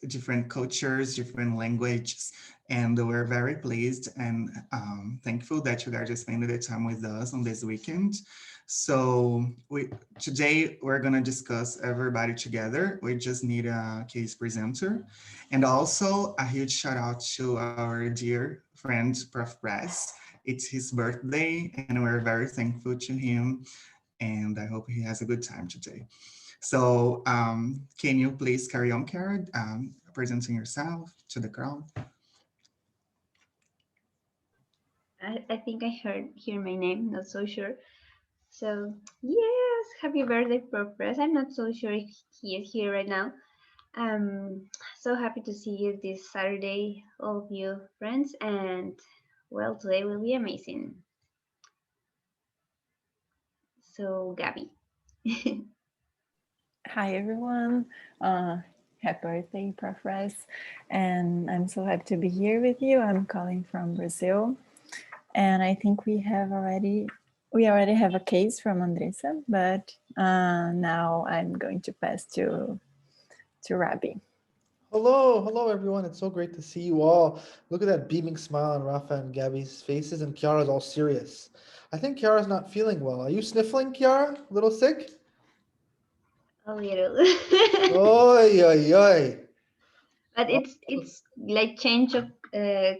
different cultures, different languages, and we're very pleased and thankful that you guys are spending the time with us on this weekend. So today we're gonna discuss everybody together. We just need a case presenter, and also a huge shout out to our dear friend Prof. Press. It's his birthday, and we're very thankful to him. And I hope he has a good time today. So can you please carry on, Kara, presenting yourself to the crowd? I think I hear my name, not so sure. So yes, happy birthday, Progress. I'm not so sure if he is here right now. So happy to see you this Saturday, all of you friends, and well, today will be amazing. So Gabby. Hi everyone, happy birthday, Prof. Rice, and I'm so happy to be here with you. I'm calling from Brazil, and I think we already have a case from Andressa, but now I'm going to pass to Rabbi. Hello everyone. It's so great to see you all. Look at that beaming smile on Rafa and Gabby's faces, and Kiara's all serious. I think Kiara's not feeling well. Are you sniffling, Kiara? A little sick? A little. Oy, oy, oy. But it's like change of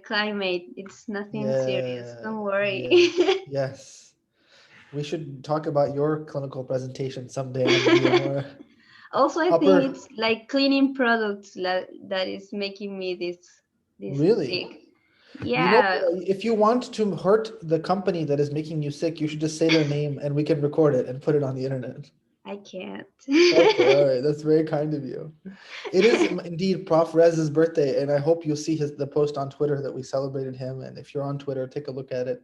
climate. It's nothing serious. Don't worry. Yes. We should talk about your clinical presentation someday on VMR. Also, I think it's like cleaning products that is making me this really sick. Yeah. You know, if you want to hurt the company that is making you sick, you should just say their name and we can record it and put it on the internet. I can't. Okay, all right. That's very kind of you. It is indeed Prof. Rez's birthday, and I hope you'll see the post on Twitter that we celebrated him. And if you're on Twitter, take a look at it.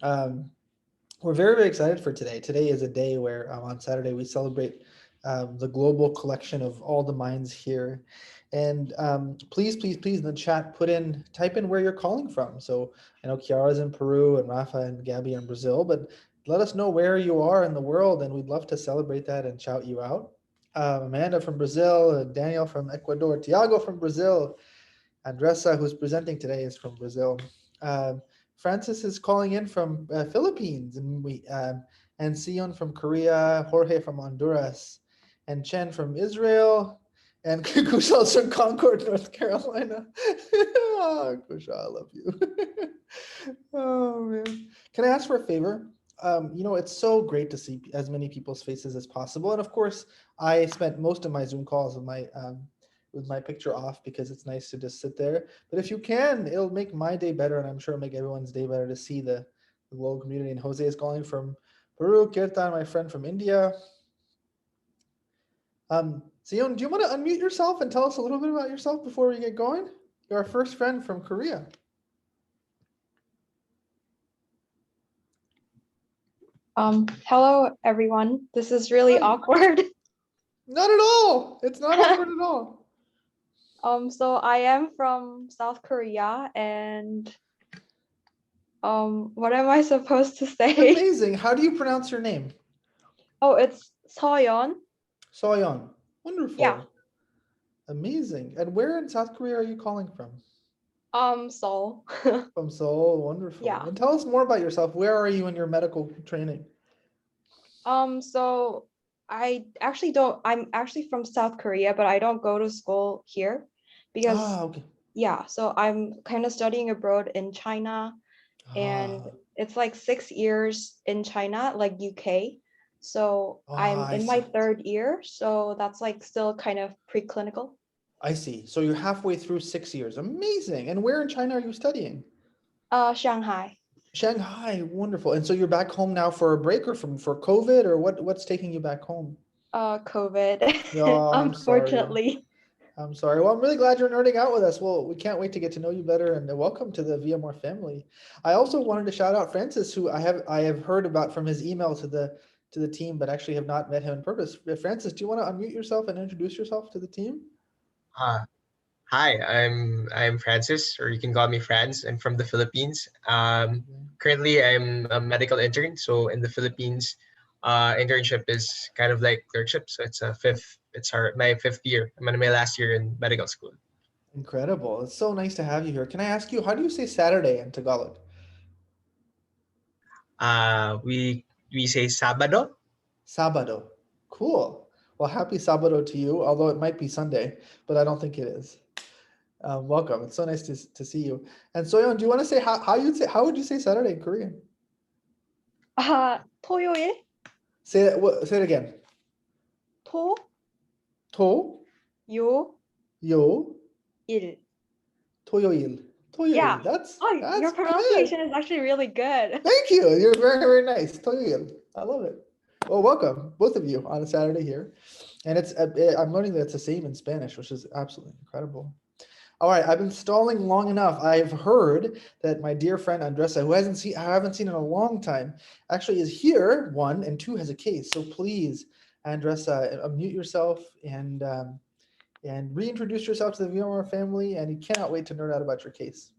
We're very, very excited for today. Today is a day where on Saturday we celebrate the global collection of all the minds here. And please in the chat, type in where you're calling from. So I know Kiara's in Peru and Rafa and Gabby are in Brazil, but let us know where you are in the world, and we'd love to celebrate that and shout you out. Amanda from Brazil, Daniel from Ecuador, Tiago from Brazil, Andressa, who's presenting today, is from Brazil. Francis is calling in from Philippines, and Sion from Korea, Jorge from Honduras, and Chen from Israel, and Kushal's from Concord, North Carolina. Oh, Kushal, I love you. Oh man, can I ask for a favor? You know, it's so great to see as many people's faces as possible, and of course, I spent most of my Zoom calls with my picture off because it's nice to just sit there. But if you can, it'll make my day better, and I'm sure it'll make everyone's day better to see the global community. And Jose is calling from Peru, Kirtan, my friend from India. Sion, do you want to unmute yourself and tell us a little bit about yourself before we get going? You're our first friend from Korea. Hello everyone. This is really awkward. Not at all. It's not awkward at all. So I am from South Korea, and what am I supposed to say? Amazing. How do you pronounce your name? Oh, it's Soyeon. Soyeon. Wonderful. Yeah. Amazing. And where in South Korea are you calling from? Seoul. From Seoul. Wonderful. Yeah. And tell us more about yourself. Where are you in your medical training? So I'm actually from South Korea, but I don't go to school here because okay. Yeah, so I'm kind of studying abroad in China, and it's like 6 years in China, like UK. So I'm in my third year, so that's like still kind of preclinical. I see. So you're halfway through 6 years. Amazing. And where in China are you studying? Shanghai. Shanghai, wonderful. And so you're back home now for a break, or for COVID, or what's taking you back home? COVID. Oh, unfortunately. I'm sorry. Well, I'm really glad you're nerding out with us. Well, we can't wait to get to know you better, and welcome to the VMR family. I also wanted to shout out Francis, who I have heard about from his email to the team, but actually have not met him in purpose. Francis, do you want to unmute yourself and introduce yourself to the team? Hi, I'm Francis, or you can call me Franz. I'm from the Philippines. Currently, I'm a medical intern. So in the Philippines, internship is kind of like clerkship. So it's a fifth It's my 5th year. I'm in my last year in medical school. Incredible. It's so nice to have you here. Can I ask you, how do you say Saturday in Tagalog? We say Sabado. Sabado. Cool. Well, happy Sabado to you, although it might be Sunday, but I don't think it is. Welcome. It's so nice to see you. And Soyeon, do you want to say how would you say Saturday in Korean? 토요일? Say it again. 토, To, 요, yo, 일. toyoil. Toyoil. Yeah. That's Your good. pronunciation is actually really good. Thank you. You're very, very nice. Toyoil. I love it. Well, welcome, both of you, on a Saturday here. And I'm learning that it's the same in Spanish, which is absolutely incredible. All right, I've been stalling long enough. I've heard that my dear friend Andressa, who I haven't seen in a long time, actually is here, 1, and 2 has a case. So please, Andressa, unmute yourself and reintroduce yourself to the VMR family, and you cannot wait to nerd out about your case.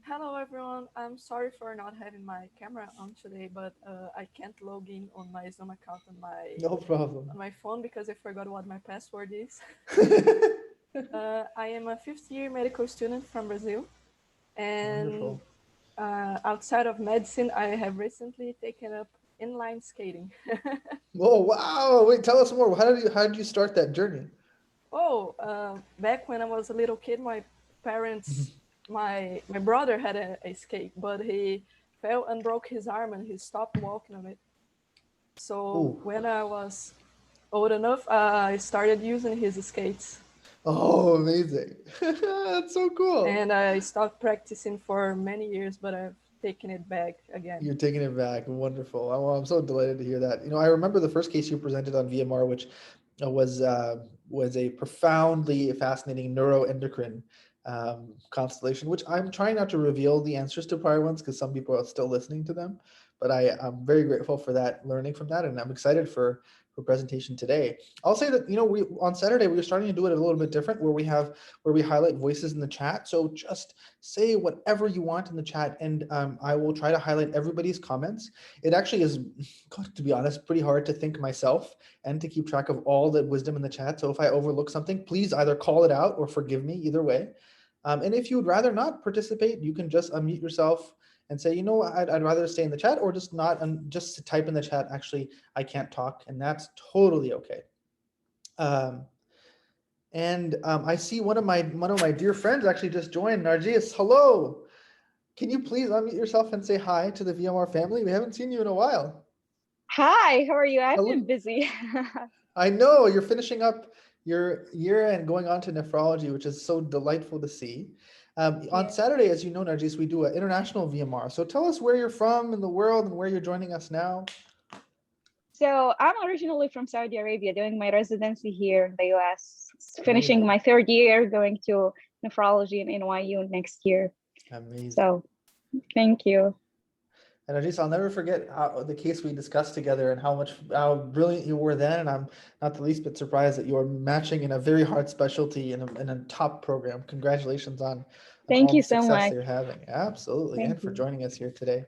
Hello everyone, I'm sorry for not having my camera on today, but I can't log in on my Zoom account on No problem. my phone because I forgot what my password is. I am a 5th year medical student from Brazil, and outside of medicine, I have recently taken up inline skating. Oh wow! Wait, tell us more. How did you start that journey? Back when I was a little kid, my parents, my brother had a skate, but he fell and broke his arm and he stopped walking on it. So when I was old enough, I started using his skates. Oh, amazing. That's so cool. And I stopped practicing for many years, but I've taken it back again. You're taking it back. Wonderful. Oh, I'm so delighted to hear that. I remember the first case you presented on VMR, which was a profoundly fascinating neuroendocrine constellation, which I'm trying not to reveal the answers to prior ones because some people are still listening to them. But I'm very grateful for that, learning from that, and I'm excited for presentation today. I'll say that we on Saturday we were starting to do it a little bit different, where we highlight voices in the chat. So just say whatever you want in the chat, and I will try to highlight everybody's comments. It actually is, to be honest, pretty hard to think myself and to keep track of all the wisdom in the chat. So if I overlook something, please either call it out or forgive me, either way. And if you would rather not participate, you can just unmute yourself and say, I'd rather stay in the chat, or just not, and just type in the chat, actually, I can't talk, and that's totally okay. I see one of my dear friends actually just joined. Narjis, hello. Can you please unmute yourself and say hi to the VMR family? We haven't seen you in a while. Hi, how are you? I've been busy. I know, you're finishing up your year and going on to nephrology, which is so delightful to see. On Saturday, as you know, Narjis, we do an international VMR. So tell us where you're from in the world and where you're joining us now. So I'm originally from Saudi Arabia, doing my residency here in the US, finishing my 3rd year, going to nephrology in NYU next year. Amazing. So thank you. And Narjis, I'll never forget the case we discussed together and how brilliant you were then. And I'm not the least bit surprised that you're matching in a very hard specialty in a top program. Congratulations on Thank all you the so success much. you're having. Absolutely. Thank and for you. joining us here today.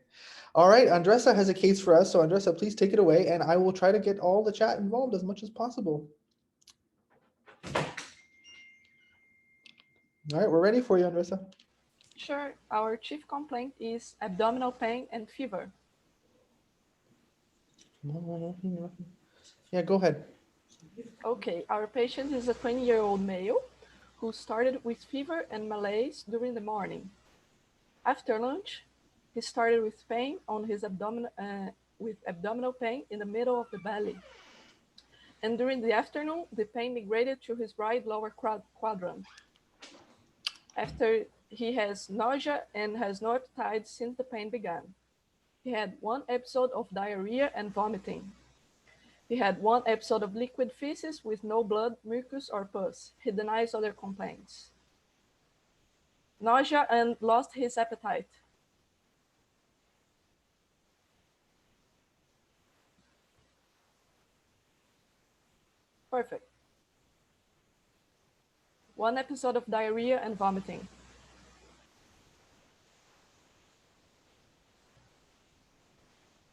All right, Andressa has a case for us. So Andressa, please take it away, and I will try to get all the chat involved as much as possible. All right, we're ready for you, Andressa. Sure. Our chief complaint is abdominal pain and fever. Yeah, go ahead. Okay, our patient is a 20-year-old male who started with fever and malaise during the morning. After lunch, he started with pain on his abdominal pain in the middle of the belly. And during the afternoon, the pain migrated to his right lower quadrant. After, he has nausea and has no appetite since the pain began. He had 1 episode of diarrhea and vomiting. He had 1 episode of liquid feces with no blood, mucus, or pus. He denies other complaints. Nausea and lost his appetite. Perfect. 1 episode of diarrhea and vomiting.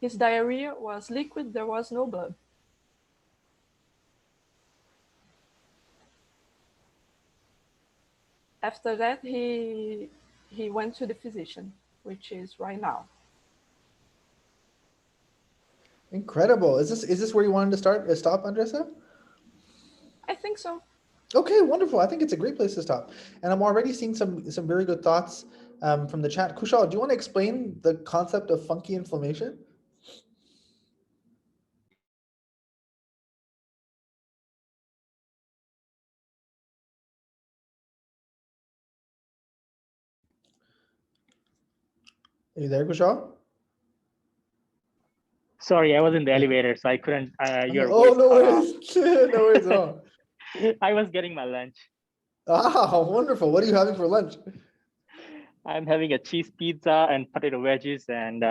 His diarrhea was liquid, there was no blood. After that, he went to the physician, which is right now. Incredible. Is this where you wanted to stop, Andressa? I think so. Okay, wonderful. I think it's a great place to stop. And I'm already seeing some very good thoughts from the chat. Kushal, do you want to explain the concept of funky inflammation? Are you there, Kushal? Sorry, I was in the elevator, so I couldn't. Your voice no cut worries. No worries at all. off. I was getting my lunch. Ah, wonderful. What are you having for lunch? I'm having a cheese pizza and potato wedges and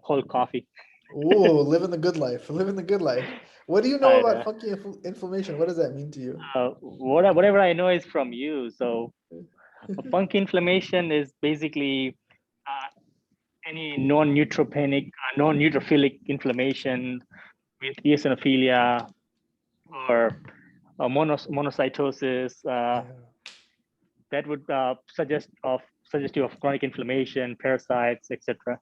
cold coffee. Oh, living the good life. Living the good life. What do you know about funky inflammation? What does that mean to you? Whatever I know is from you. So, funky inflammation is basically any non-neutropenic, non-neutrophilic inflammation with eosinophilia or monocytosis that would suggest you of chronic inflammation, parasites, etc.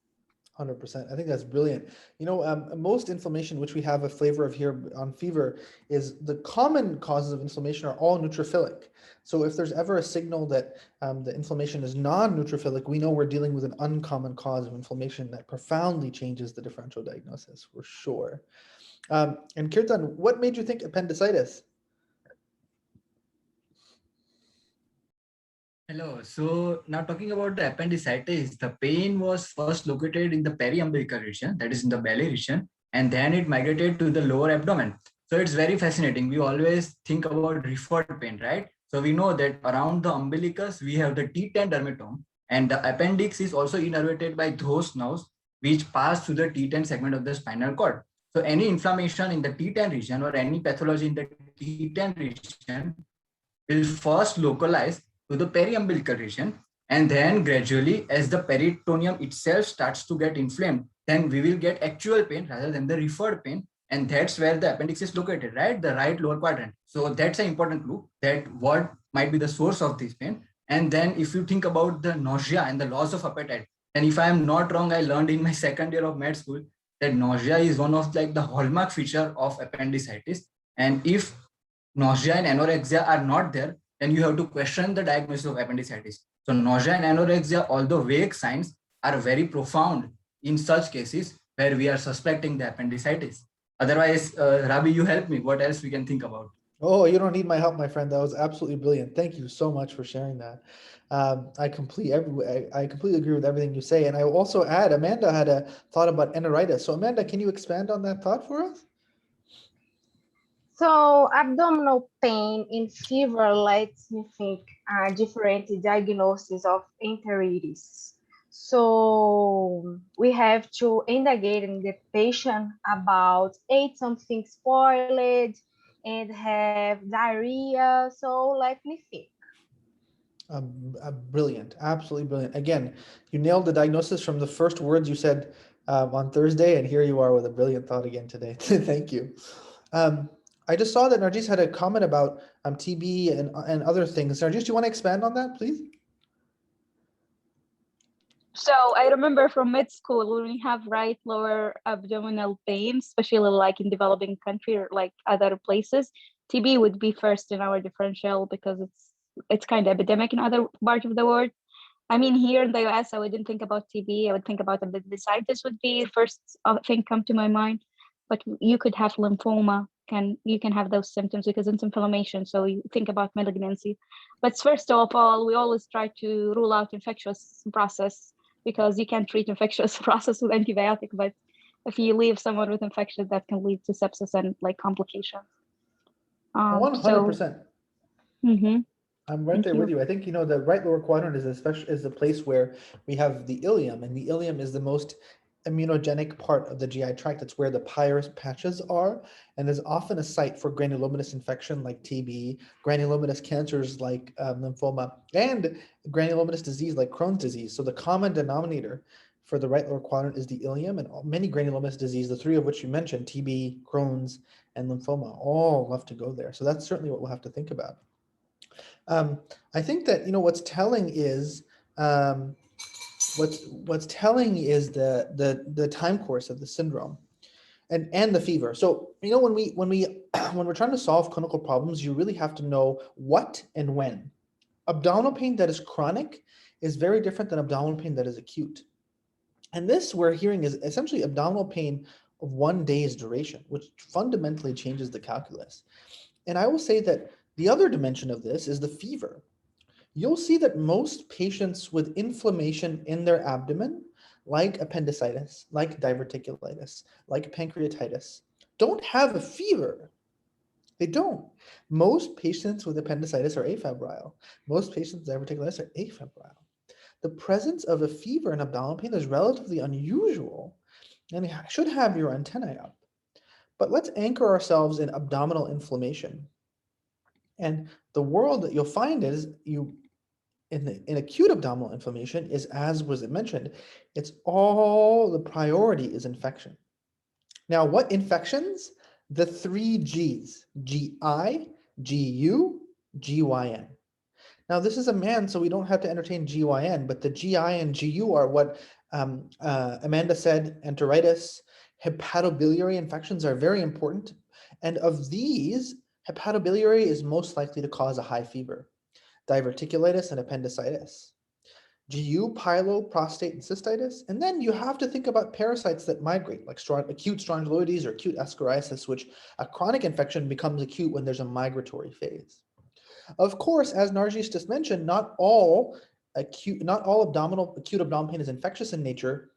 100%. I think that's brilliant. You know, most inflammation, which we have a flavor of here on fever, is the common causes of inflammation are all neutrophilic. So if there's ever a signal that the inflammation is non-neutrophilic, we know we're dealing with an uncommon cause of inflammation that profoundly changes the differential diagnosis, for sure. And Kirtan, what made you think appendicitis? Hello. So now talking about the appendicitis, the pain was first located in the periumbilical region, that is in the belly region, and then it migrated to the lower abdomen. So it's very fascinating. We always think about referred pain, right? So we know that around the umbilicus, we have the T10 dermatome, and the appendix is also innervated by those nerves which pass through the T10 segment of the spinal cord. So any inflammation in the T10 region or any pathology in the T10 region will first localize to the periumbilical region, and then gradually as the peritoneum itself starts to get inflamed, then we will get actual pain rather than the referred pain, and that's where the appendix is located, right? The right lower quadrant. So that's an important clue that what might be the source of this pain. And then if you think about the nausea and the loss of appetite, and if I am not wrong, I learned in my second year of med school that nausea is one of like the hallmark feature of appendicitis. And if nausea and anorexia are not there, then you have to question the diagnosis of appendicitis. So nausea and anorexia, although vague signs, are very profound in such cases where we are suspecting the appendicitis. Otherwise, Rabi, you help me. What else we can think about? Oh, you don't need my help, my friend. That was absolutely brilliant. Thank you so much for sharing that. I completely agree with everything you say. And I will also add, Amanda had a thought about enteritis. So Amanda, can you expand on that thought for us? So abdominal pain in fever lets me think different diagnosis of enteritis. So we have to indicate in the patient about ate something spoiled and have diarrhea. So let me think. Brilliant, absolutely brilliant. Again, you nailed the diagnosis from the first words you said on Thursday, and here you are with a brilliant thought again today. Thank you. I just saw that Narjis had a comment about TB and other things. Narjis, do you want to expand on that, please? So I remember from med school when we have right lower abdominal pain, especially like in developing country or like other places, TB would be first in our differential because it's kind of epidemic in other parts of the world. I mean, here in the US, I wouldn't think about TB. I would think about appendicitis would be the first thing come to my mind. But you could have lymphoma. You can have those symptoms because it's inflammation. So you think about malignancy. But first of all, we always try to rule out infectious process because you can't treat infectious process with antibiotic. But if you leave someone with infection, that can lead to sepsis and like complications. 100%. I'm right there with you. I think, you know, the right lower quadrant is the place where we have the ileum, and the ileum is the most immunogenic part of the GI tract. It's where the Peyer's patches are, and there's often a site for granulomatous infection like TB, granulomatous cancers like lymphoma, and granulomatous disease like Crohn's disease. So the common denominator for the right lower quadrant is the ileum, and many granulomatous disease, the three of which you mentioned, TB, Crohn's, and lymphoma, all love to go there. So that's certainly what we'll have to think about. I think that, what's telling is what's telling is the time course of the syndrome and the fever. So, when we're trying to solve clinical problems, you really have to know what and when. Abdominal pain that is chronic is very different than abdominal pain that is acute. And this we're hearing is essentially abdominal pain of 1 day's duration, which fundamentally changes the calculus. And I will say that the other dimension of this is the fever. You'll see that most patients with inflammation in their abdomen, like appendicitis, like diverticulitis, like pancreatitis, don't have a fever. They don't. Most patients with appendicitis are afebrile. Most patients with diverticulitis are afebrile. The presence of a fever in abdominal pain is relatively unusual and should have your antennae up. But let's anchor ourselves in abdominal inflammation. And the world that you'll find is in acute abdominal inflammation is, as was mentioned, it's all the priority is infection. Now, what infections? The 3 G's, GI, GU, GYN. Now, this is a man, so we don't have to entertain GYN, but the GI and GU are what Amanda said, enteritis, hepatobiliary infections are very important. And of these, hepatobiliary is most likely to cause a high fever. Diverticulitis and appendicitis. GU, pyelo, prostate, and cystitis. And then you have to think about parasites that migrate, like acute strongyloides or acute ascariasis, which a chronic infection becomes acute when there's a migratory phase. Of course, as Narjis just mentioned, not all acute abdominal pain is infectious in nature.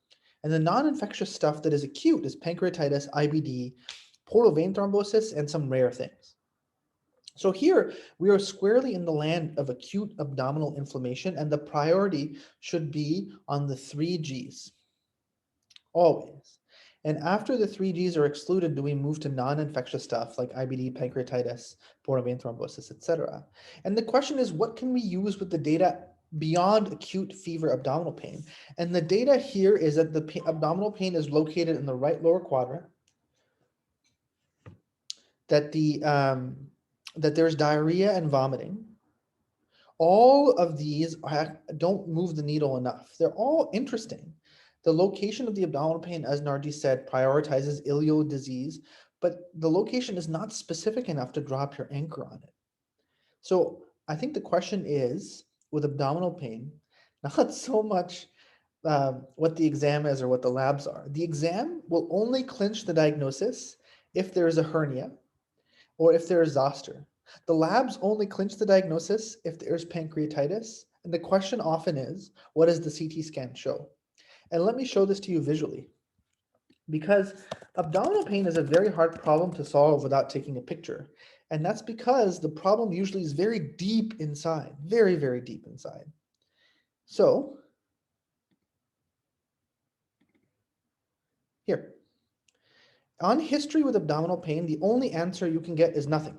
And the non-infectious stuff that is acute is pancreatitis, IBD, portal vein thrombosis, and some rare things. So here we are squarely in the land of acute abdominal inflammation, and the priority should be on the 3 G's, always. And after the 3 G's are excluded, do we move to non-infectious stuff like IBD, pancreatitis, portal vein thrombosis, etc.? And the question is, what can we use with the data beyond acute fever abdominal pain? And the data here is that the abdominal pain is located in the right lower quadrant, that that there's diarrhea and vomiting. All of these don't move the needle enough. They're all interesting. The location of the abdominal pain, as Nardi said, prioritizes ileal disease, but the location is not specific enough to drop your anchor on it. So I think the question is, with abdominal pain, not so much what the exam is or what the labs are. The exam will only clinch the diagnosis if there is a hernia or if there is zoster. The labs only clinch the diagnosis if there's pancreatitis. And the question often is, what does the CT scan show? And let me show this to you visually. Because abdominal pain is a very hard problem to solve without taking a picture. And that's because the problem usually is very deep inside, very, very deep inside. So here, on history with abdominal pain, the only answer you can get is nothing.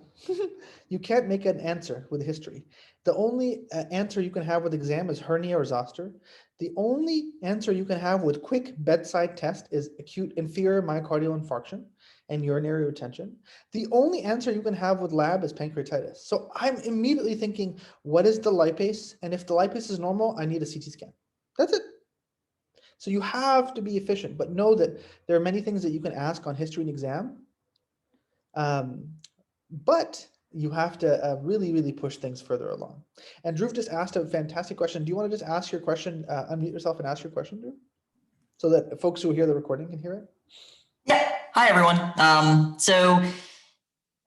You can't make an answer with history. The only answer you can have with exam is hernia or zoster. The only answer you can have with quick bedside test is acute inferior myocardial infarction and urinary retention. The only answer you can have with lab is pancreatitis. So I'm immediately thinking, what is the lipase? And if the lipase is normal, I need a CT scan. That's it. So you have to be efficient, but know that there are many things that you can ask on history and exam. But you have to really, really push things further along. And Dhruv just asked a fantastic question. Do you want to just ask your question, unmute yourself and ask your question, Dhruv? So that folks who hear the recording can hear it? Yeah, hi everyone. So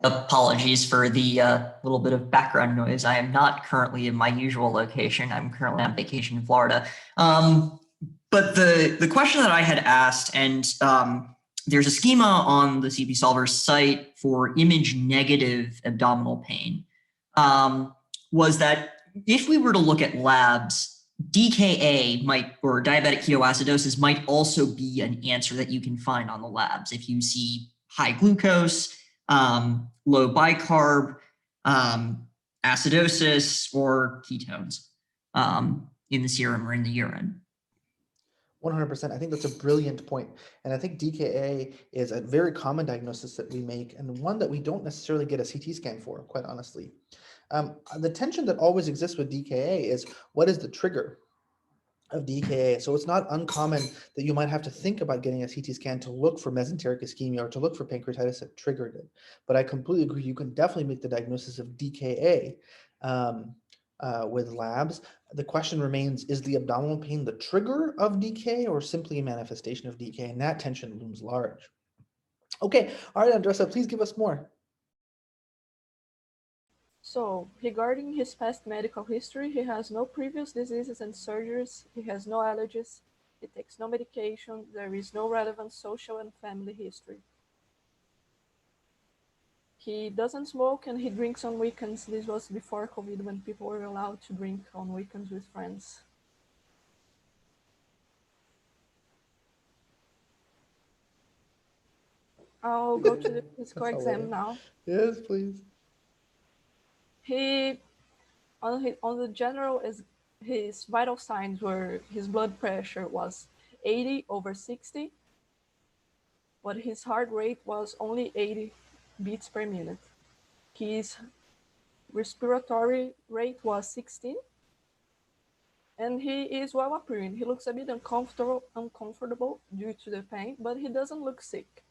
apologies for the little bit of background noise. I am not currently in my usual location. I'm currently on vacation in Florida. But the question that I had asked, and there's a schema on the CP Solver site for image negative abdominal pain, was that if we were to look at labs, DKA might, or diabetic ketoacidosis might also be an answer that you can find on the labs. If you see high glucose, low bicarb, acidosis, or ketones in the serum or in the urine. 100%. I think that's a brilliant point. And I think DKA is a very common diagnosis that we make and one that we don't necessarily get a CT scan for, quite honestly. The tension that always exists with DKA is what is the trigger of DKA. So it's not uncommon that you might have to think about getting a CT scan to look for mesenteric ischemia or to look for pancreatitis that triggered it. But I completely agree. You can definitely make the diagnosis of DKA with labs. The question remains, is the abdominal pain the trigger of DKA or simply a manifestation of DKA? And that tension looms large. Okay, all right, Andressa, please give us more. So, regarding his past medical history, he has no previous diseases and surgeries, he has no allergies, he takes no medication, there is no relevant social and family history. He doesn't smoke and he drinks on weekends. This was before COVID when people were allowed to drink on weekends with friends. I'll go to the physical exam now. Yes, please. He, on the general, his vital signs were his blood pressure was 80/60, but his heart rate was only 80 beats per minute. His respiratory rate was 16, and he is well appearing. He looks a bit uncomfortable due to the pain, but he doesn't look sick.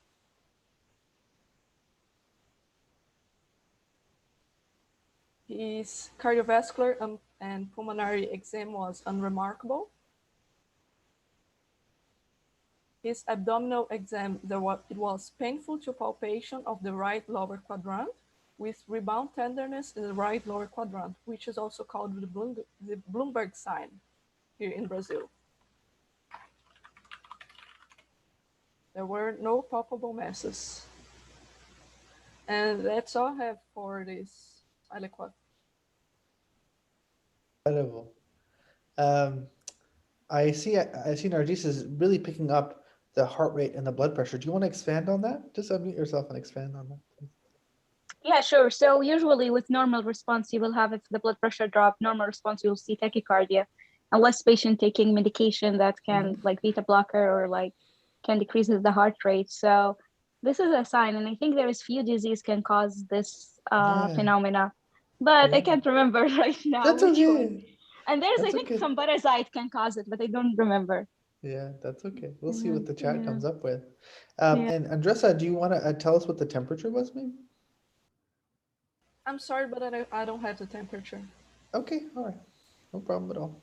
His cardiovascular and pulmonary exam was unremarkable. His abdominal exam, it was painful to palpation of the right lower quadrant with rebound tenderness in the right lower quadrant, which is also called the Bloomberg sign here in Brazil. There were no palpable masses. And that's all I have for this aliquot. Incredible. I see Nargis is really picking up the heart rate and the blood pressure. Do you want to expand on that? Just unmute yourself and expand on that, please. Yeah, sure. So usually with normal response, you will have, if the blood pressure drop, normal response, you'll see tachycardia, unless patient taking medication that can like beta blocker or like can decrease the heart rate. So this is a sign, and I think there is few disease can cause this phenomena, but I can't remember right now. That's which okay. one. And there's, That's I think, okay. some parasite can cause it, but I don't remember. Yeah, that's okay. We'll see what the chat comes up with. Yeah. And Andressa, do you want to tell us what the temperature was, maybe? I'm sorry, but I don't have the temperature. Okay, all right. No problem at all.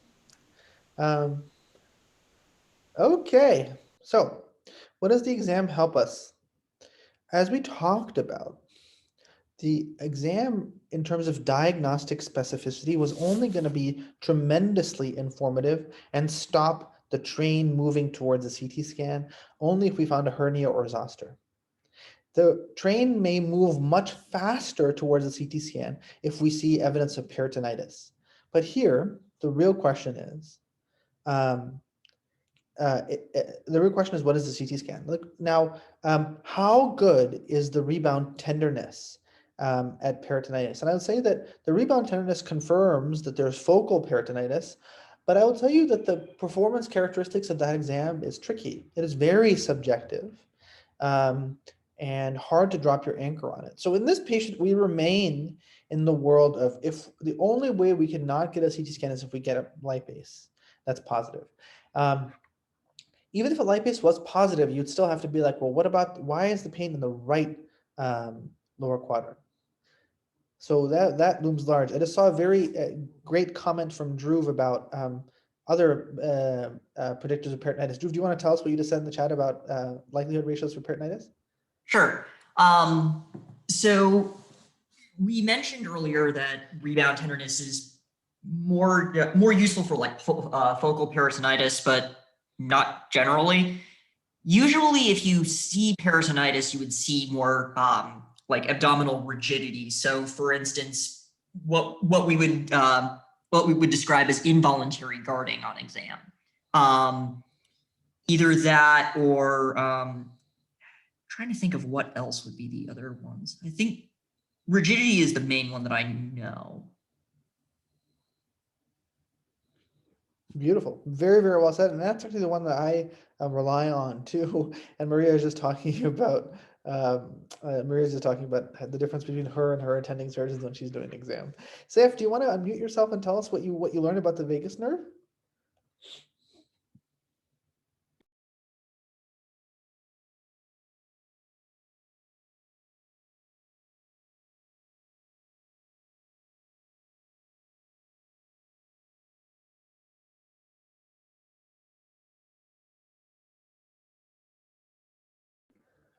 Okay, so what does the exam help us? As we talked about, the exam in terms of diagnostic specificity was only going to be tremendously informative and stop the train moving towards a CT scan only if we found a hernia or a zoster. The train may move much faster towards a CT scan if we see evidence of peritonitis. But here, the real question is, what is the CT scan? Look now, how good is the rebound tenderness at peritonitis? And I would say that the rebound tenderness confirms that there's focal peritonitis, but I will tell you that the performance characteristics of that exam is tricky. It is very subjective and hard to drop your anchor on it. So in this patient, we remain in the world of, if the only way we cannot get a CT scan is if we get a lipase that's positive. Even if a lipase was positive, you'd still have to be like, well, why is the pain in the right lower quadrant? So that looms large. I just saw a very great comment from Dhruv about other predictors of peritonitis. Dhruv, do you want to tell us what you just said in the chat about likelihood ratios for peritonitis? Sure. So we mentioned earlier that rebound tenderness is more useful for like focal peritonitis, but not generally. Usually, if you see peritonitis, you would see more like abdominal rigidity. So, for instance, what we would describe as involuntary guarding on exam. Either that or trying to think of what else would be the other ones. I think rigidity is the main one that I know. Beautiful. Very, very well said. And that's actually the one that I rely on too. And Maria is just talking about Maria's is talking about the difference between her and her attending surgeons when she's doing an exam. Saif, do you want to unmute yourself and tell us what you learned about the vagus nerve?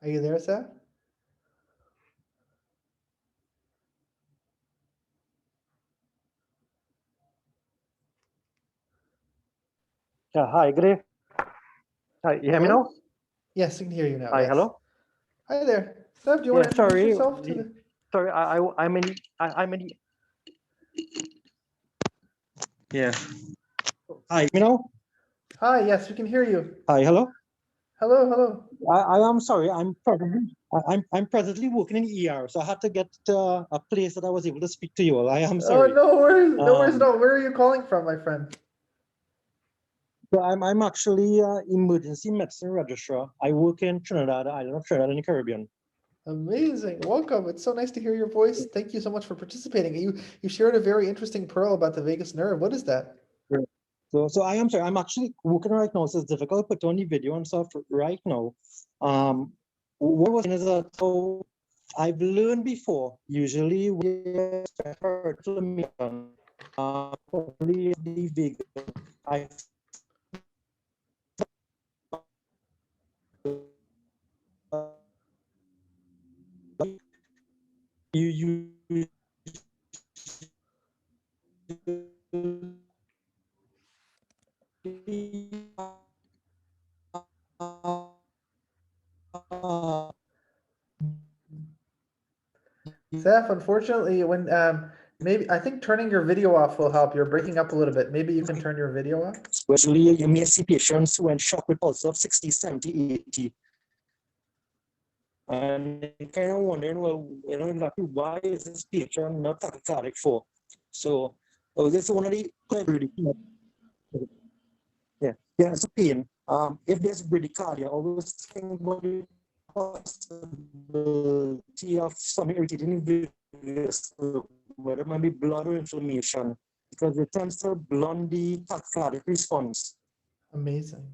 Are you there, Saif? Hi, good day. Hi, you hear me Hello? now? Yes, I can hear you now. Hi, Yes. hello. Hi there. Saif, do you Yeah, want to introduce sorry. yourself to the... Sorry, I'm in. Yeah. Hi, you know. Hi, yes, we can hear you. Hi, hello. Hello, hello. I am sorry. I'm presently working in ER, so I had to get to a place that I was able to speak to you all. I am Oh, sorry. no worries, no worries at all. Where are you calling from, my friend? So I'm actually emergency medicine registrar. I work in Trinidad, island of Trinidad in the Caribbean. Amazing. Welcome. It's so nice to hear your voice. Thank you so much for participating. You shared a very interesting pearl about the vagus nerve. What is that? So I am sorry. I'm actually working right now, so it's difficult to put on the video and stuff right now. What was is that so I've learned before. Usually we probably the vagus. You Seth, unfortunately, when maybe I think turning your video off will help. You're breaking up a little bit. Maybe you can turn your video off. Especially you may see patients who went shock with pulse of 60, 70, 80. And kind of wondering, well, exactly why is this patient not tachycardic for? So, this is one of the yeah, it's a pain. If there's bradycardia, always think about the possibility of some irritating vagus, whether it might be blood or inflammation, because it tends to blunt the tachycardic response. Amazing.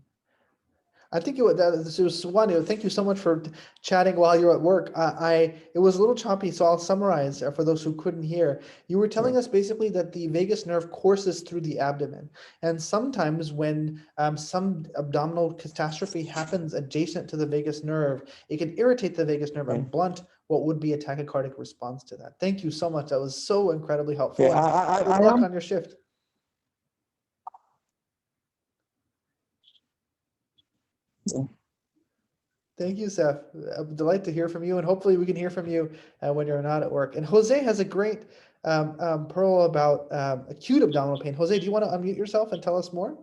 I think it was Swanu. Thank you so much for chatting while you're at work. It was a little choppy, so I'll summarize for those who couldn't hear. You were telling us basically that the vagus nerve courses through the abdomen, and sometimes when some abdominal catastrophe happens adjacent to the vagus nerve, it can irritate the vagus nerve and blunt what would be a tachycardic response to that. Thank you so much. That was so incredibly helpful. Yeah, Good luck on your shift. Thank you, Seth. I'm delighted to hear from you, and hopefully we can hear from you when you're not at work. And Jose has a great pearl about acute abdominal pain. Jose, do you want to unmute yourself and tell us more?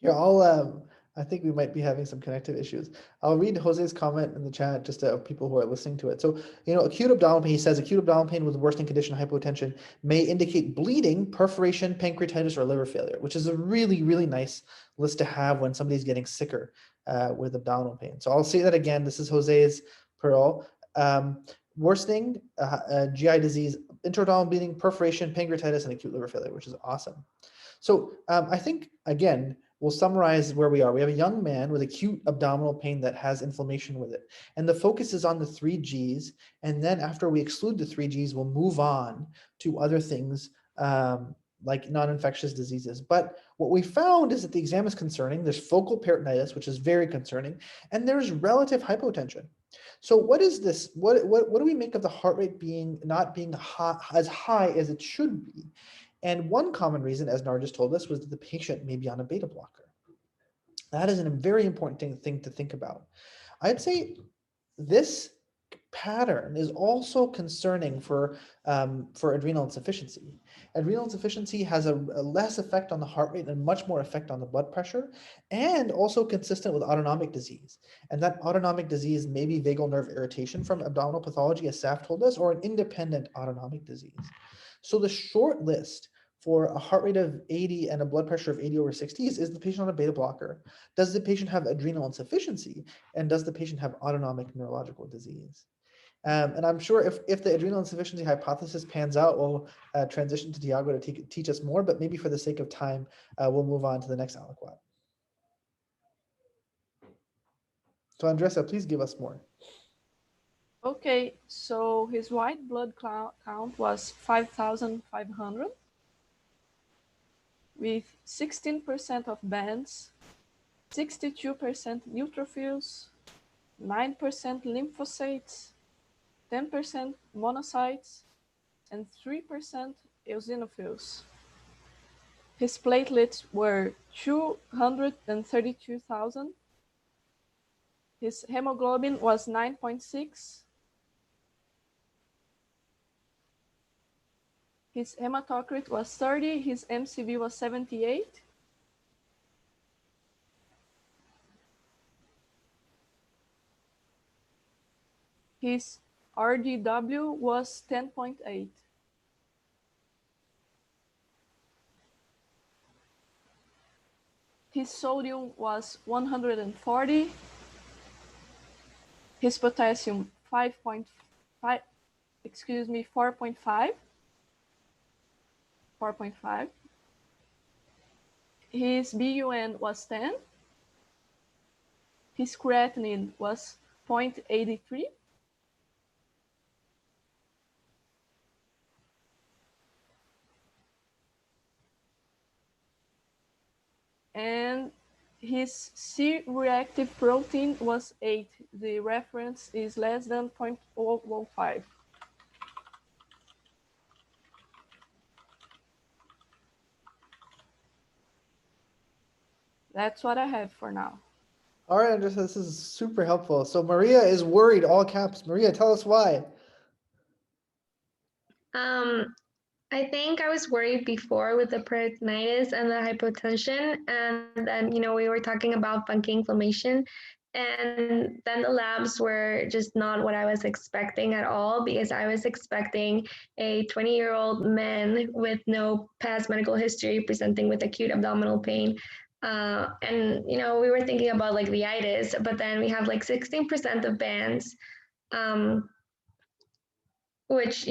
Here, I think we might be having some connective issues. I'll read Jose's comment in the chat just to people who are listening to it. So, acute abdominal pain, he says acute abdominal pain with worsening condition hypotension may indicate bleeding, perforation, pancreatitis, or liver failure, which is a really, really nice list to have when somebody's getting sicker with abdominal pain. So I'll say that again. This is Jose's pearl. Worsening GI disease, intra-abdominal bleeding, perforation, pancreatitis, and acute liver failure, which is awesome. So I think, again, we'll summarize where we are. We have a young man with acute abdominal pain that has inflammation with it. And the focus is on the 3 Gs. And then after we exclude the 3 Gs, we'll move on to other things like non-infectious diseases. But what we found is that the exam is concerning. There's focal peritonitis, which is very concerning. And there's relative hypotension. So what is this? What do we make of the heart rate not being as high as it should be? And one common reason, as Nargis told us, was that the patient may be on a beta blocker. That is a very important thing to think about. I'd say this pattern is also concerning for adrenal insufficiency. Adrenal insufficiency has a less effect on the heart rate and much more effect on the blood pressure, and also consistent with autonomic disease. And that autonomic disease may be vagal nerve irritation from abdominal pathology, as Saf told us, or an independent autonomic disease. So the short list for a heart rate of 80 and a blood pressure of 80/60 is the patient on a beta blocker? Does the patient have adrenal insufficiency? And does the patient have autonomic neurological disease? And I'm sure if the adrenal insufficiency hypothesis pans out, we'll transition to Tiago to teach us more, but maybe for the sake of time, we'll move on to the next aliquot. So Andressa, please give us more. Okay, so his white blood count was 5,500 with 16% of bands, 62% neutrophils, 9% lymphocytes, 10% monocytes, and 3% eosinophils. His platelets were 232,000. His hemoglobin was 9.6. His hematocrit was 30. His MCV was 78. His RDW was 10.8. His sodium was 140. His potassium 4.5. His BUN was 10. His creatinine was 0.83. And his C-reactive protein was 8. The reference is less than 0.015. That's what I have for now. All right, Andressa, this is super helpful. So Maria is worried, all caps. Maria, tell us why. I think I was worried before with the peritonitis and the hypotension, and then we were talking about funky inflammation, and then the labs were just not what I was expecting at all, because I was expecting a 20-year-old man with no past medical history presenting with acute abdominal pain. And we were thinking about like the itis, but then we have like 16% of bands, which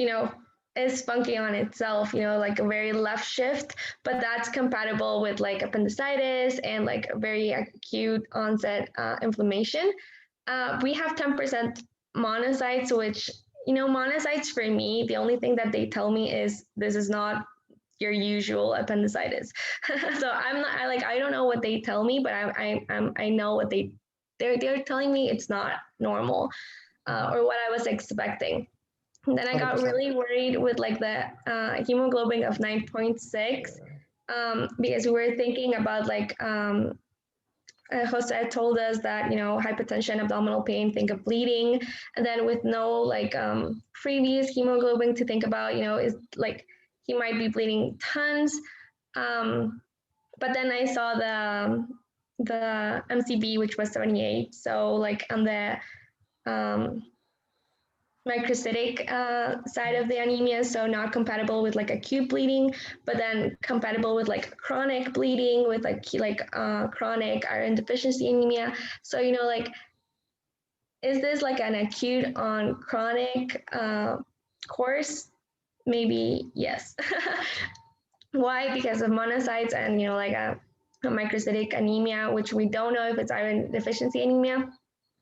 is funky on itself, like a very left shift, but that's compatible with like appendicitis and like very acute onset inflammation. We have 10% monocytes, which monocytes for me, the only thing that they tell me is this is not your usual appendicitis. So I don't know what they tell me, but I know what they're telling me it's not normal, or what I was expecting. And then I got 100%. Really worried with like the hemoglobin of 9.6, because we were thinking about like Jose told us that hypertension, abdominal pain, think of bleeding, and then with no like previous hemoglobin to think about, is like he might be bleeding tons. But then I saw the MCB, which was 78. So like on the microcytic side of the anemia, so not compatible with like acute bleeding, but then compatible with like chronic bleeding, with like chronic iron deficiency anemia. So like, is this like an acute on chronic course? Maybe yes. Why? Because of monocytes and like a microcytic anemia, which we don't know if it's iron deficiency anemia,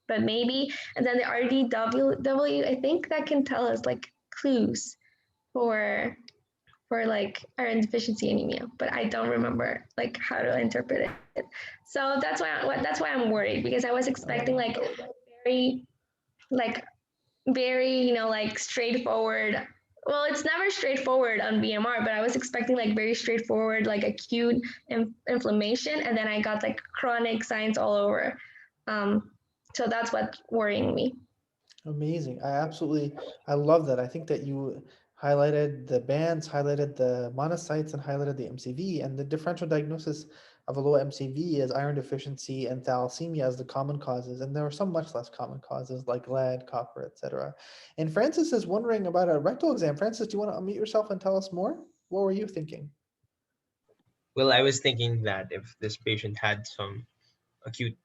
but maybe. And then the RDW, I think that can tell us like clues for like iron deficiency anemia, but I don't remember like how to interpret it. So that's why I'm worried, because I was expecting like very like straightforward. Well, it's never straightforward on VMR, but I was expecting like very straightforward, like acute inflammation, and then I got like chronic signs all over. So that's what's worrying me. Amazing. I love that. I think that you highlighted the bands, highlighted the monocytes, and highlighted the MCV, and the differential diagnosis of a low MCV is iron deficiency and thalassemia as the common causes. And there are some much less common causes like lead, copper, etc. And Francis is wondering about a rectal exam. Francis, do you want to unmute yourself and tell us more? What were you thinking? Well, I was thinking that if this patient had some acute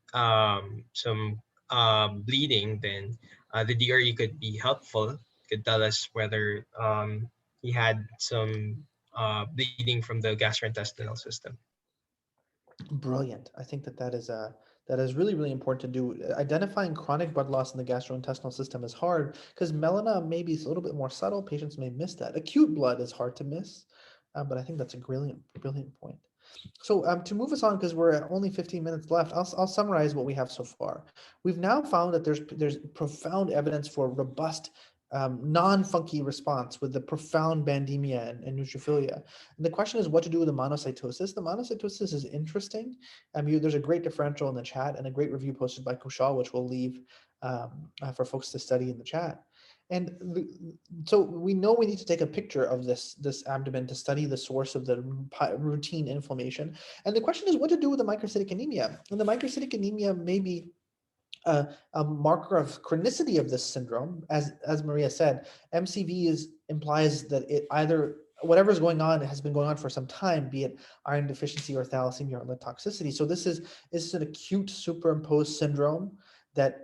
bleeding, then the DRE could be helpful. Could tell us whether he had some bleeding from the gastrointestinal system. Brilliant. I think that that is really, really important to do. Identifying chronic blood loss in the gastrointestinal system is hard because melena maybe is a little bit more subtle. Patients may miss that. Acute blood is hard to miss, but I think that's a brilliant, brilliant point. So to move us on, because we're at only 15 minutes left, I'll summarize what we have so far. We've now found that there's profound evidence for robust non-funky response with the profound bandemia and neutrophilia. And the question is what to do with the monocytosis. The monocytosis is interesting. There's a great differential in the chat and a great review posted by Kushal, which we'll leave for folks to study in the chat. And so we know we need to take a picture of this abdomen to study the source of the routine inflammation. And the question is what to do with the microcytic anemia. And the microcytic anemia may be a marker of chronicity of this syndrome. As Maria said, MCV implies that it either whatever's going on has been going on for some time, be it iron deficiency or thalassemia or lead toxicity. So this is an acute superimposed syndrome that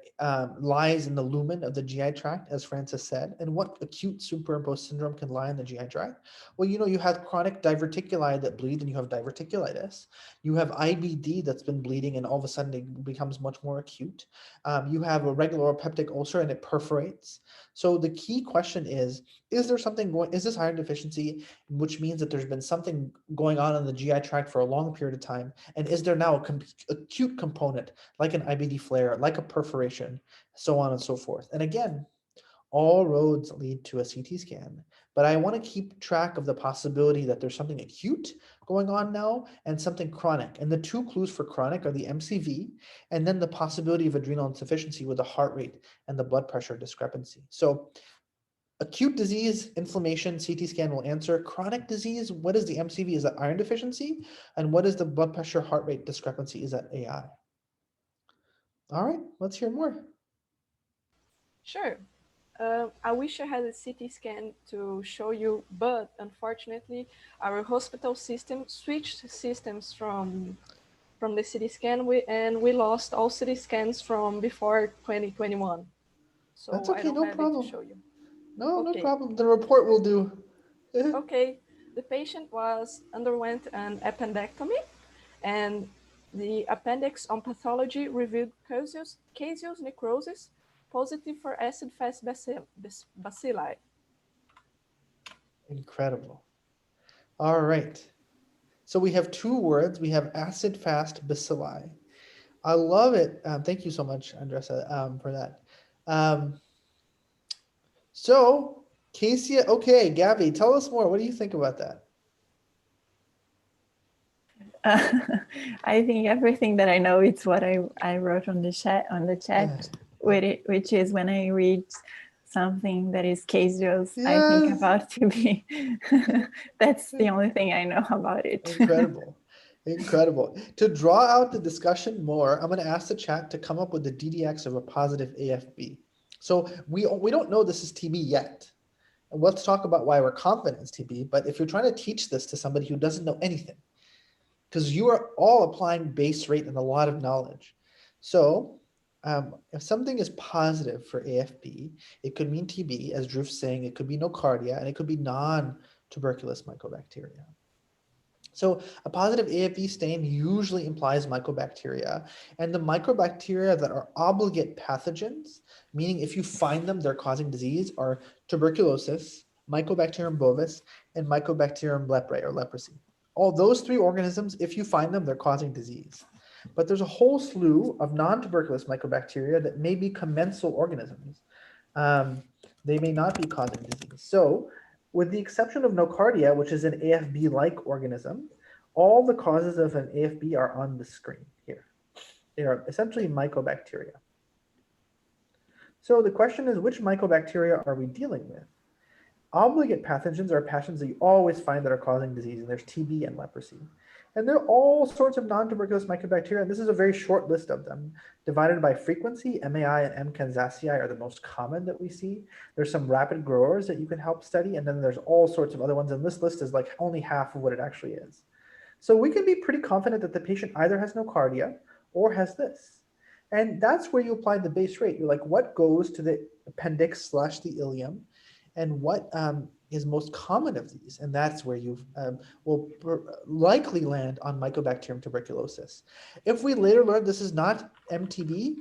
lies in the lumen of the GI tract, as Francis said. And what acute superimposed syndrome can lie in the GI tract? Well, you have chronic diverticuli that bleed and you have diverticulitis. You have IBD that's been bleeding and all of a sudden it becomes much more acute. You have a regular peptic ulcer and it perforates. So the key question is there something is this iron deficiency, which means that there's been something going on in the GI tract for a long period of time? And is there now an acute component like an IBD flare, like a perforation, so on and so forth? And again, all roads lead to a CT scan, but I want to keep track of the possibility that there's something acute going on now and something chronic. And the two clues for chronic are the MCV and then the possibility of adrenal insufficiency with the heart rate and the blood pressure discrepancy. So acute disease, inflammation, CT scan will answer. Chronic disease, what is the MCV? Is that iron deficiency? And what is the blood pressure heart rate discrepancy? Is that AI? All right, let's hear more. Sure. I wish I had a CT scan to show you, but unfortunately, our hospital system switched systems from the CT scan, and we lost all CT scans from before 2021. So that's okay, I don't no have problem. It to show you. No problem. The report will do. Okay, the patient underwent an appendectomy, and the appendix on pathology revealed caseous necrosis positive for acid-fast bacilli. Incredible. All right. So we have two words. We have acid-fast bacilli. I love it. Thank you so much, Andressa, for that. So, Casey, okay, Gabby, tell us more. What do you think about that? I think everything that I know, it's what I wrote on the chat with it, which is when I read something that is caseous, yes. I think about TB. That's the only thing I know about it. Incredible. Incredible. To draw out the discussion more, I'm going to ask the chat to come up with the DDX of a positive AFB. So we don't know this is TB yet. And let's talk about why we're confident it's TB. But if you're trying to teach this to somebody who doesn't know anything, because you are all applying base rate and a lot of knowledge. So if something is positive for AFB, it could mean TB, as Drew's saying, it could be nocardia, and it could be non-tuberculous mycobacteria. So a positive AFB stain usually implies mycobacteria, and the mycobacteria that are obligate pathogens, meaning if you find them, they're causing disease, are tuberculosis, Mycobacterium bovis, and Mycobacterium leprae or leprosy. All those three organisms, if you find them, they're causing disease. But there's a whole slew of non-tuberculous mycobacteria that may be commensal organisms. They may not be causing disease. So with the exception of nocardia, which is an AFB-like organism, all the causes of an AFB are on the screen here. They are essentially mycobacteria. So the question is, which mycobacteria are we dealing with? Obligate pathogens are pathogens that you always find that are causing disease, and there's TB and leprosy. And there are all sorts of non-tuberculous mycobacteria, and this is a very short list of them. Divided by frequency, MAI and M. kansasii are the most common that we see. There's some rapid growers that you can help study, and then there's all sorts of other ones, and this list is like only half of what it actually is. So we can be pretty confident that the patient either has nocardia or has this. And that's where you apply the base rate. You're like, what goes to the appendix / the ileum, and what is most common of these? And that's where you will likely land on Mycobacterium tuberculosis. If we later learn this is not MTB,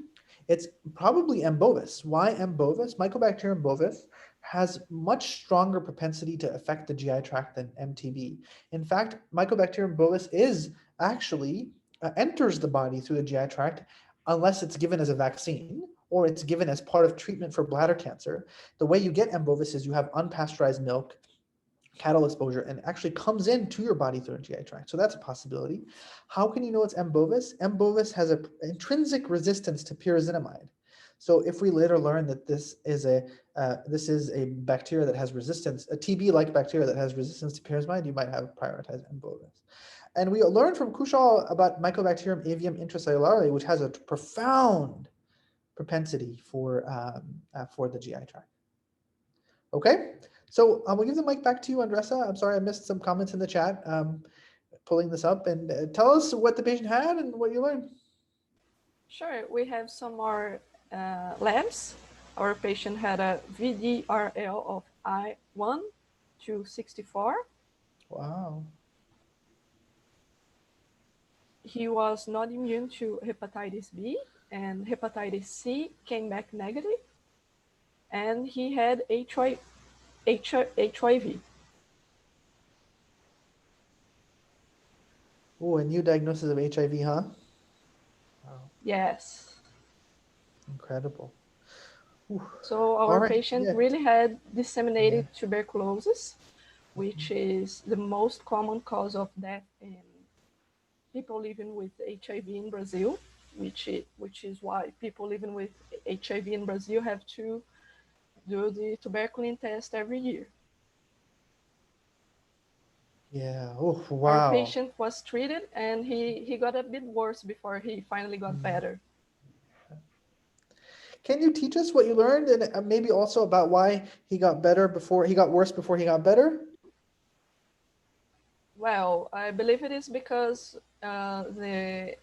it's probably M. bovis. Why M. bovis? Mycobacterium bovis has much stronger propensity to affect the GI tract than MTB. In fact, Mycobacterium bovis is actually enters the body through the GI tract unless it's given as a vaccine or it's given as part of treatment for bladder cancer. The way you get M. bovis is you have unpasteurized milk, cattle exposure, and actually comes into your body through the GI tract. So that's a possibility. How can you know it's M. bovis? M. bovis has an intrinsic resistance to pyrazinamide. So if we later learn that this is a bacteria that has resistance, a TB-like bacteria that has resistance to pyrazinamide, you might have prioritized M. bovis. And we learned from Kushal about Mycobacterium avium intracellulare, which has a profound propensity for the GI tract. Okay, so we'll give the mic back to you, Andressa. I'm sorry I missed some comments in the chat. Pulling this up, and tell us what the patient had and what you learned. Sure, we have some more labs. Our patient had a VDRL of I1 to 64. Wow. He was not immune to hepatitis B, and hepatitis C came back negative. And he had HIV. Oh, a new diagnosis of HIV, huh? Wow. Yes. Incredible. Ooh. So our patient really had disseminated Yeah. tuberculosis, which is the most common cause of death in people living with HIV in Brazil, which is why people living with HIV in Brazil have to do the tuberculin test every year. Yeah. Oh, wow. Our patient was treated, and he got a bit worse before he finally got better. Can you teach us what you learned, and maybe also about why he got better before he got worse before he got better? Well, I believe it is because the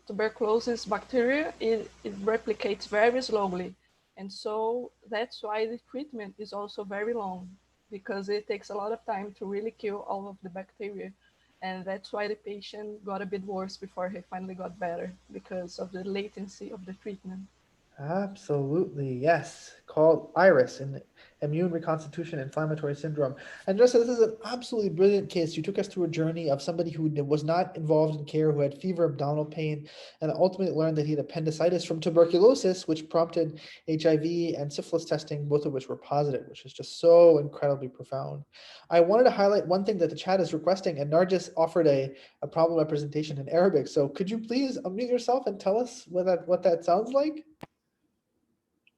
tuberculosis bacteria it replicates very slowly, and so that's why the treatment is also very long, because it takes a lot of time to really kill all of the bacteria, and that's why the patient got a bit worse before he finally got better, because of the latency of the treatment. Absolutely, yes. Called IRIS, in immune reconstitution inflammatory syndrome. And just this is an absolutely brilliant case. You took us through a journey of somebody who was not involved in care, who had fever, abdominal pain, and ultimately learned that he had appendicitis from tuberculosis, which prompted HIV and syphilis testing, both of which were positive, which is just so incredibly profound. I wanted to highlight one thing that the chat is requesting, and Nargis offered a problem representation in Arabic. So could you please unmute yourself and tell us what that sounds like?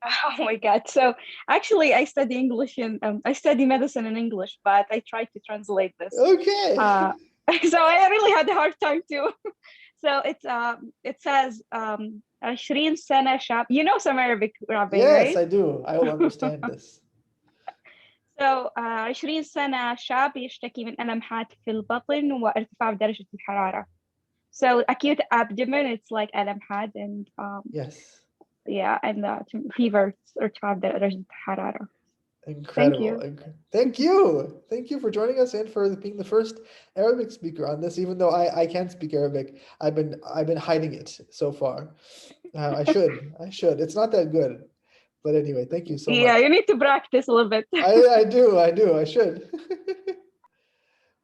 Oh my God. So actually I study English and I study medicine in English, but I tried to translate this. Okay. So I really had a hard time too. So it says 20 سنة شاب. You know some Arabic, Rabbi, yes, right? I do. I will understand this. So 20 سنة شاب يشتكي من ألم حاد في البطن وارتفاع درجة الحرارة. So acute abdomen, it's like ألم حاد, and yes. Yeah, and fever ارتفاع درجة الحرارة. Incredible. Thank you. Thank you for joining us and for being the first Arabic speaker on this, even though I can't speak Arabic. I've been hiding it so far. I should. It's not that good. But anyway, thank you so much. Yeah, you need to practice a little bit. I do. I should.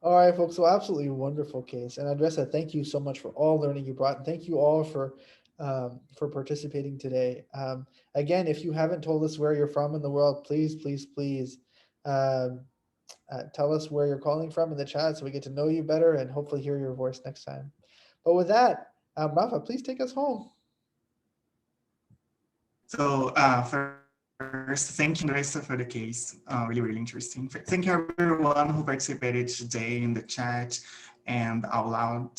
All right, folks. So absolutely wonderful case. And Andressa, thank you so much for all learning you brought. And thank you all for participating today. Again, if you haven't told us where you're from in the world, please tell us where you're calling from in the chat so we get to know you better and hopefully hear your voice next time. But with that, Rafa, please take us home. So first, thank you, Andressa, for the case. Really, really interesting. Thank you, everyone who participated today in the chat and out loud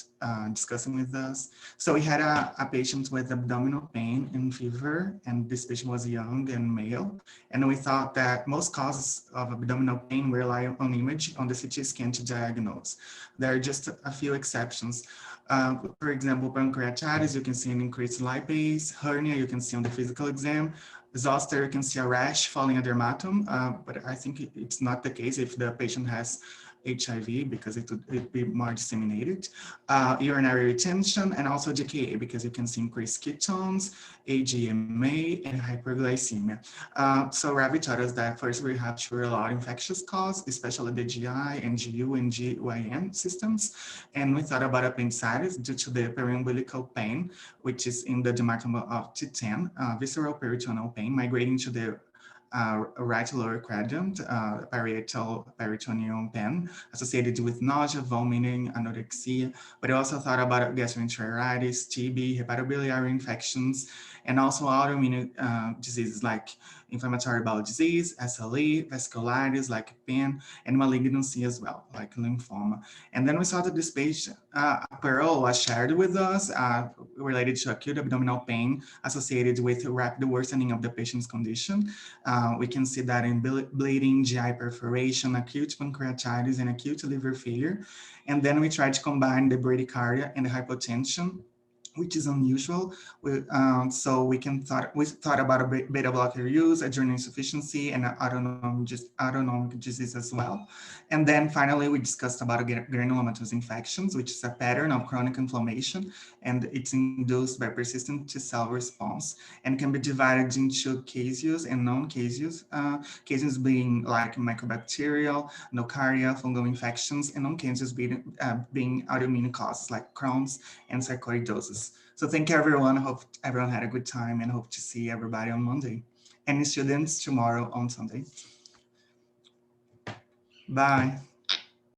discussing with us. So we had a patient with abdominal pain and fever, and this patient was young and male. And we thought that most causes of abdominal pain rely on image on the CT scan to diagnose. There are just a few exceptions. For example, pancreatitis, you can see an increased lipase. Hernia, you can see on the physical exam. Zoster, you can see a rash following a dermatom, but I think it's not the case if the patient has HIV, because it would be more disseminated. Urinary retention, and also DKA, because you can see increased ketones, AGMA, and hyperglycemia. So Ravi taught us that first we have to rule out infectious cause, especially the GI and GU and GYN systems. And we thought about appendicitis due to the periumbilical pain, which is in the dermatom of T10, visceral peritoneal pain migrating to the right lower quadrant, parietal peritoneal pain associated with nausea, vomiting, anorexia, but I also thought about gastroenteritis, TB, hepatobiliary infections, and also autoimmune diseases like inflammatory bowel disease, SLE, vasculitis like PAN, and malignancy as well, like lymphoma. And then we saw that this patient, a pearl was shared with us related to acute abdominal pain associated with rapid worsening of the patient's condition. We can see that in bleeding, GI perforation, acute pancreatitis, and acute liver failure. And then we tried to combine the bradycardia and the hypotension, which is unusual. So we thought about a beta blocker use, adrenal insufficiency, and autonomic disease as well. And then finally, we discussed about granulomatous infections, which is a pattern of chronic inflammation, and it's induced by persistent T-cell response, and can be divided into caseous and non-caseous. Caseous being like mycobacterial, nocardia, fungal infections, and non-caseous being autoimmune causes like Crohn's and sarcoidosis. So thank you, everyone. Hope everyone had a good time, and hope to see everybody on Monday. And students tomorrow on Sunday. Bye.